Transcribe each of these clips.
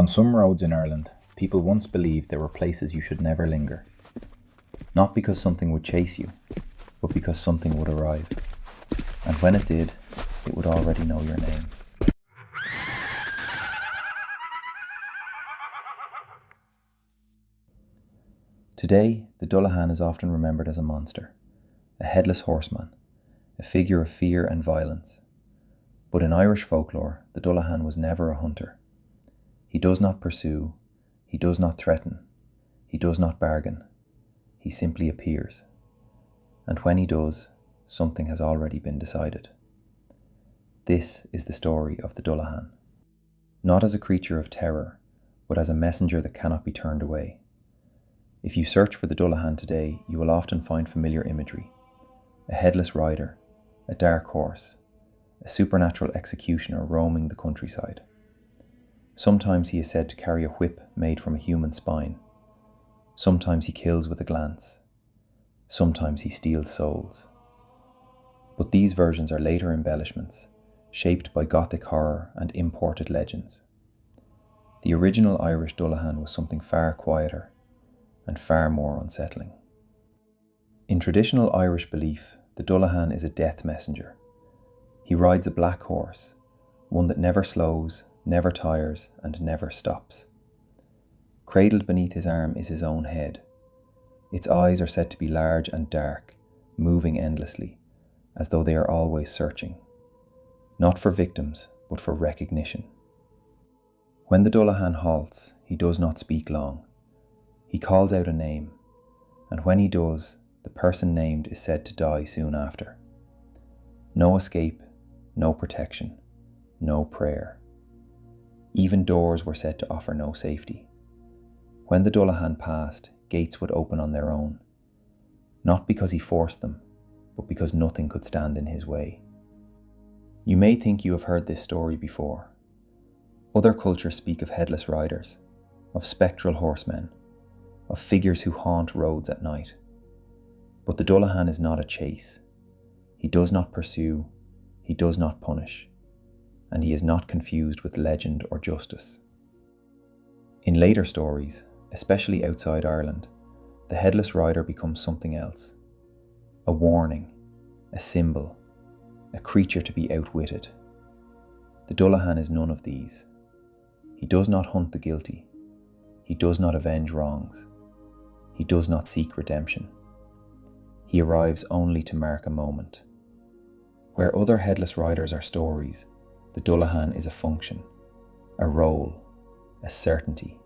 On some roads in Ireland, people once believed there were places you should never linger. Not because something would chase you, but because something would arrive. And when it did, it would already know your name. Today, the Dullahan is often remembered as a monster, a headless horseman, a figure of fear and violence. But in Irish folklore, the Dullahan was never a hunter. He does not pursue, he does not threaten, he does not bargain. He simply appears. And when he does, something has already been decided. This is the story of the Dullahan. Not as a creature of terror, but as a messenger that cannot be turned away. If you search for the Dullahan today, you will often find familiar imagery. A headless rider, a dark horse, a supernatural executioner roaming the countryside. Sometimes he is said to carry a whip made from a human spine. Sometimes he kills with a glance. Sometimes he steals souls. But these versions are later embellishments, shaped by Gothic horror and imported legends. The original Irish Dullahan was something far quieter and far more unsettling. In traditional Irish belief, the Dullahan is a death messenger. He rides a black horse, one that never slows, never tires, and never stops. Cradled beneath his arm is his own head. Its eyes are said to be large and dark, moving endlessly, as though they are always searching, not for victims, but for recognition. When the Dullahan halts, he does not speak long. He calls out a name, and when he does, the person named is said to die soon after. No escape, no protection, no prayer. Even doors were said to offer no safety. When the Dullahan passed, gates would open on their own, not because he forced them, but because nothing could stand in his way. You may think you have heard this story before. Other cultures speak of headless riders, of spectral horsemen, of figures who haunt roads at night. But the Dullahan is not a chase. He does not pursue, he does not punish, and he is not confused with legend or justice. In later stories, especially outside Ireland, the headless rider becomes something else. A warning, a symbol, a creature to be outwitted. The Dullahan is none of these. He does not hunt the guilty. He does not avenge wrongs. He does not seek redemption. He arrives only to mark a moment. Where other headless riders are stories, the Dullahan is a function, a role, a certainty.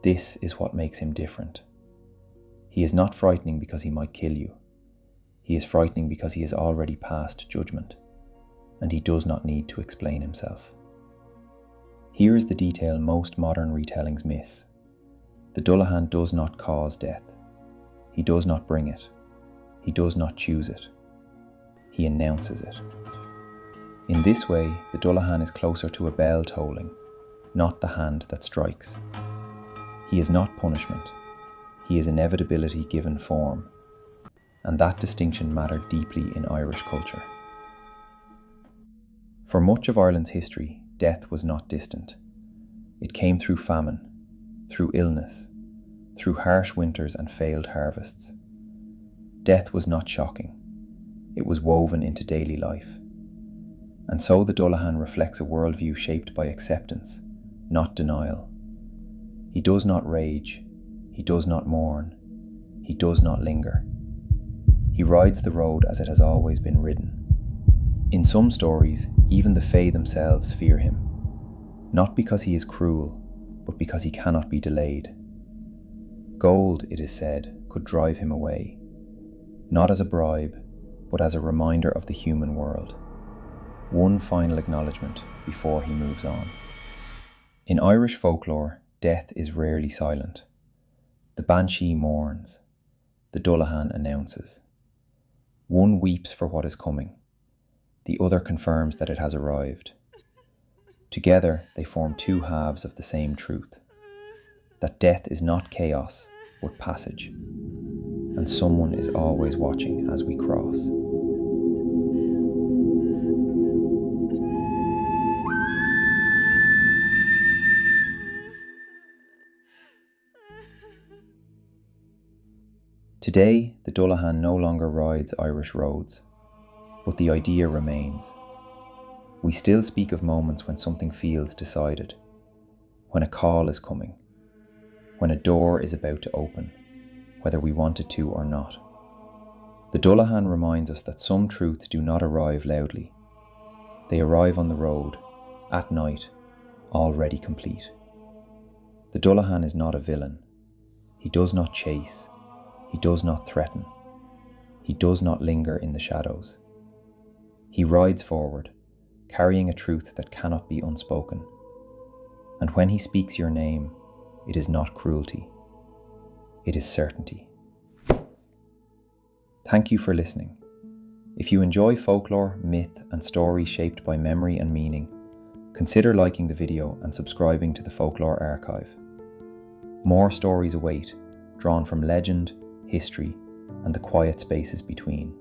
This is what makes him different. He is not frightening because he might kill you. He is frightening because he has already passed judgment, and he does not need to explain himself. Here is the detail most modern retellings miss. The Dullahan does not cause death. He does not bring it. He does not choose it. He announces it. In this way, the Dullahan is closer to a bell tolling, not the hand that strikes. He is not punishment. He is inevitability given form. And that distinction mattered deeply in Irish culture. For much of Ireland's history, death was not distant. It came through famine, through illness, through harsh winters and failed harvests. Death was not shocking. It was woven into daily life. And so the Dullahan reflects a worldview shaped by acceptance, not denial. He does not rage. He does not mourn. He does not linger. He rides the road as it has always been ridden. In some stories, even the Fae themselves fear him, not because he is cruel, but because he cannot be delayed. Gold, it is said, could drive him away, not as a bribe, but as a reminder of the human world. One final acknowledgement before he moves on. In Irish folklore, death is rarely silent. The Banshee mourns. The Dullahan announces. One weeps for what is coming. The other confirms that it has arrived. Together, they form two halves of the same truth. That death is not chaos, but passage. And someone is always watching as we cross. Today, the Dullahan no longer rides Irish roads, but the idea remains. We still speak of moments when something feels decided, when a call is coming, when a door is about to open, whether we want it to or not. The Dullahan reminds us that some truths do not arrive loudly. They arrive on the road, at night, already complete. The Dullahan is not a villain. He does not chase. He does not threaten. He does not linger in the shadows. He rides forward, carrying a truth that cannot be unspoken. And when he speaks your name, it is not cruelty. It is certainty. Thank you for listening. If you enjoy folklore, myth, and stories shaped by memory and meaning, consider liking the video and subscribing to the Folklore Archive. More stories await, drawn from legend, history, and the quiet spaces between.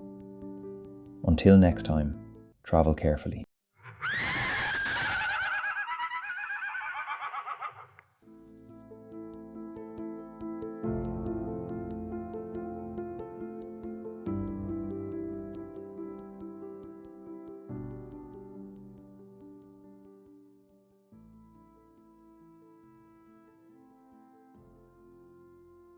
Until next time, travel carefully.